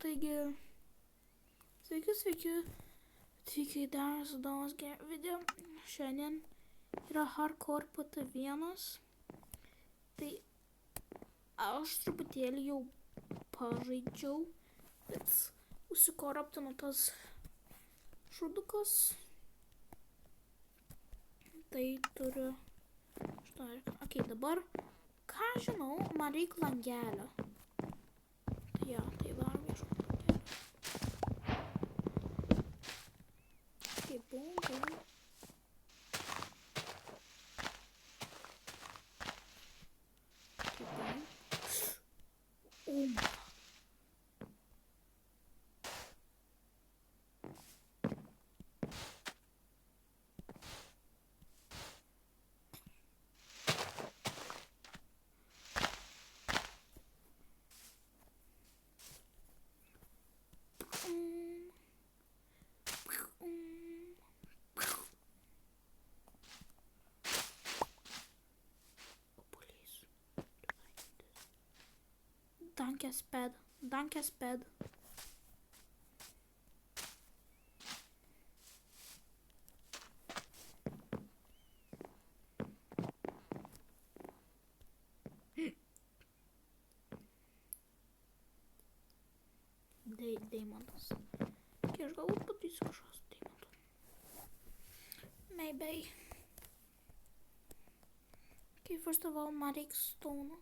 Taigi, sveiki, atvykę į dar įdomus video. Šiandien yra Hardcore PT1. Tai aš truputėlį jau pažaidžiau, bet užsikoraptino tas žudukas. Tai turiu... Ok, dabar, ką žinau, man reikia langelio. Tai jo, tai varom ieškoti langelio. Ok, bum. Danke sped. Deimantas. Okay, aš galbūt padarysiu kažkas deimantų. Maybe. Okay, first of all, man reikia stone.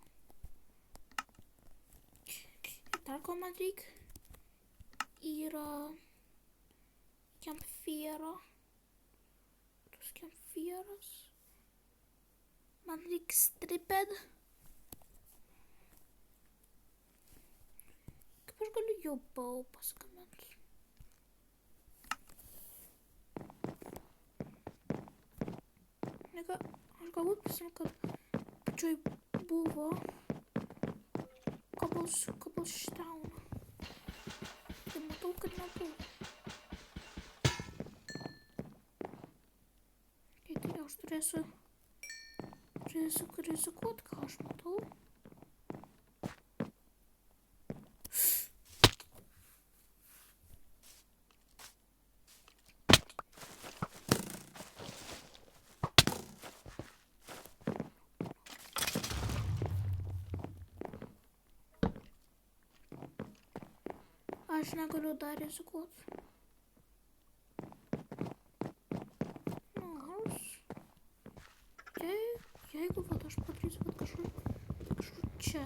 Dar ko man reikia yra kempfiero. Tas kempfieras. Man reikia striped. Kaip aš galiu jau bau pasigaminti? Aš galbūt prisimenu, kad pačioj buvo Cobblestone. Tai matau, kad nebuvo. Tai aš turėsiu rizikuoti, ką aš matau. Aš negaliu dar rizikuoti. Nors. Jeigu aš padarysiu kažkur čia.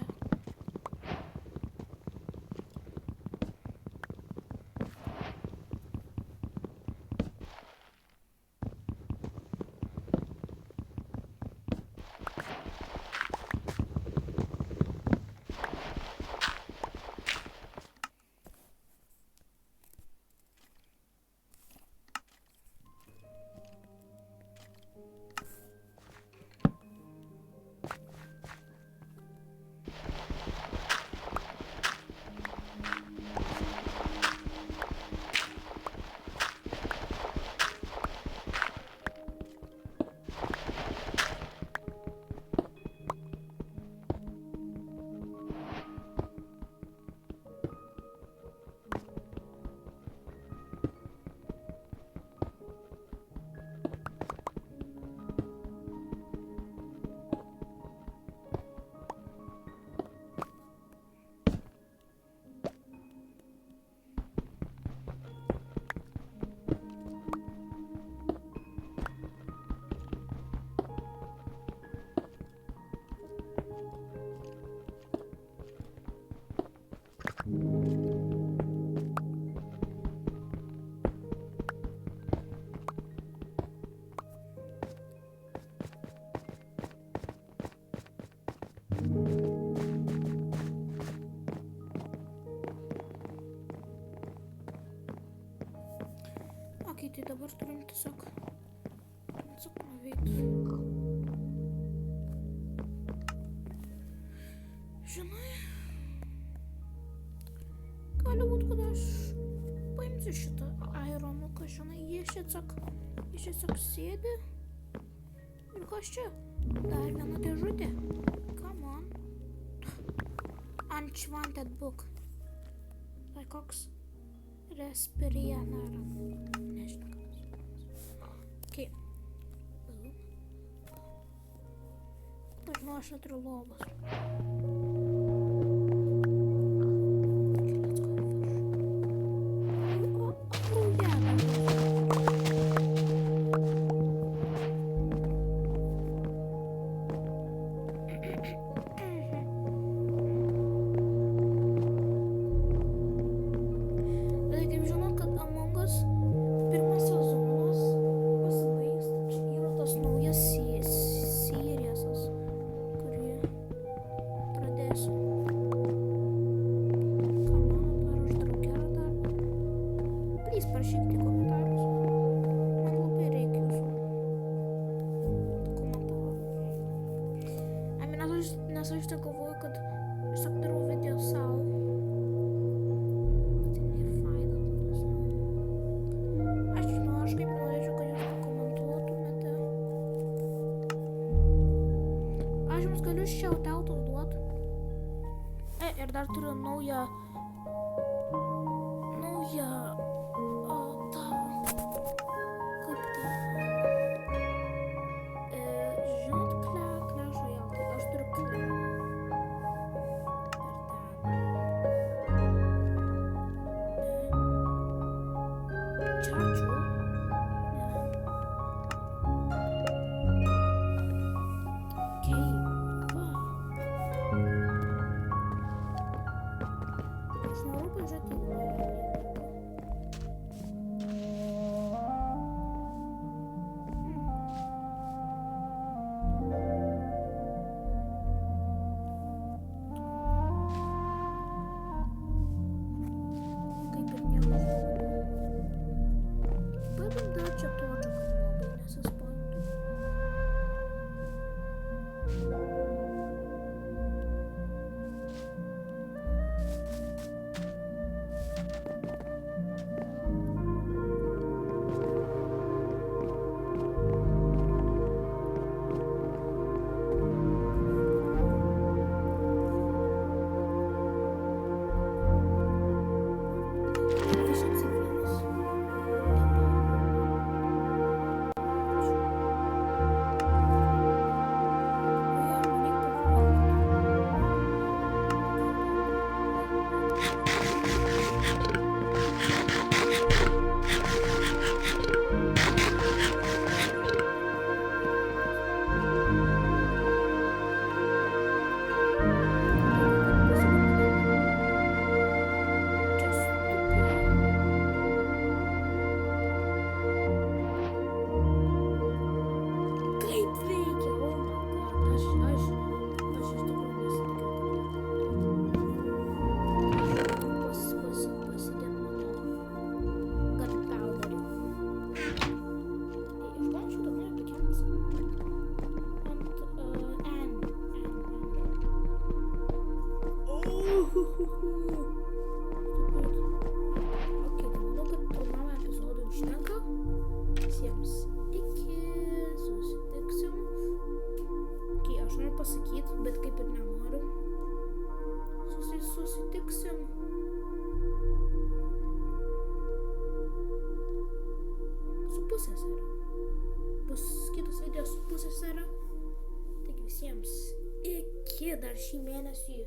Ok, tai dabar turim tiesiog nuveikti. Žinai, gali būt, kad aš paimsiu šitą ironuką, žinai, jis tiesiog sėdi. Ir kas čia? Dar viena dėžutė. Come on. Unwanted book. koks Respirienar. Nežinau. Okay. Dažnai aš neturiu lovos. Parašykite komentarus. Man labai reikia jūsų komentarų. Nes aš tik galvoju, kad tiesiog darau video savo. Tai nėra faina. Aš žinau, aš kaip norėčiau, kad jūs pakomentuotumėte. Aš jums galiu shoutoutus duoti. Ir dar turiu naują pasakyti, bet kaip ir nenoriu. Susitiksim. Su pusėsere. Bus kitas video su pusėsere. Taigi visiems iki dar šį mėnesį.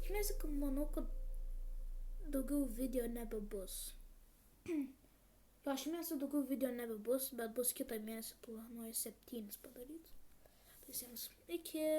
Šį mėnesį manau, kad daugiau video nebebus. Jo, šį mėnesį daugiau video nebebus, bet bus kitą mėnesį planuoju 7 padaryti. Visiems iki.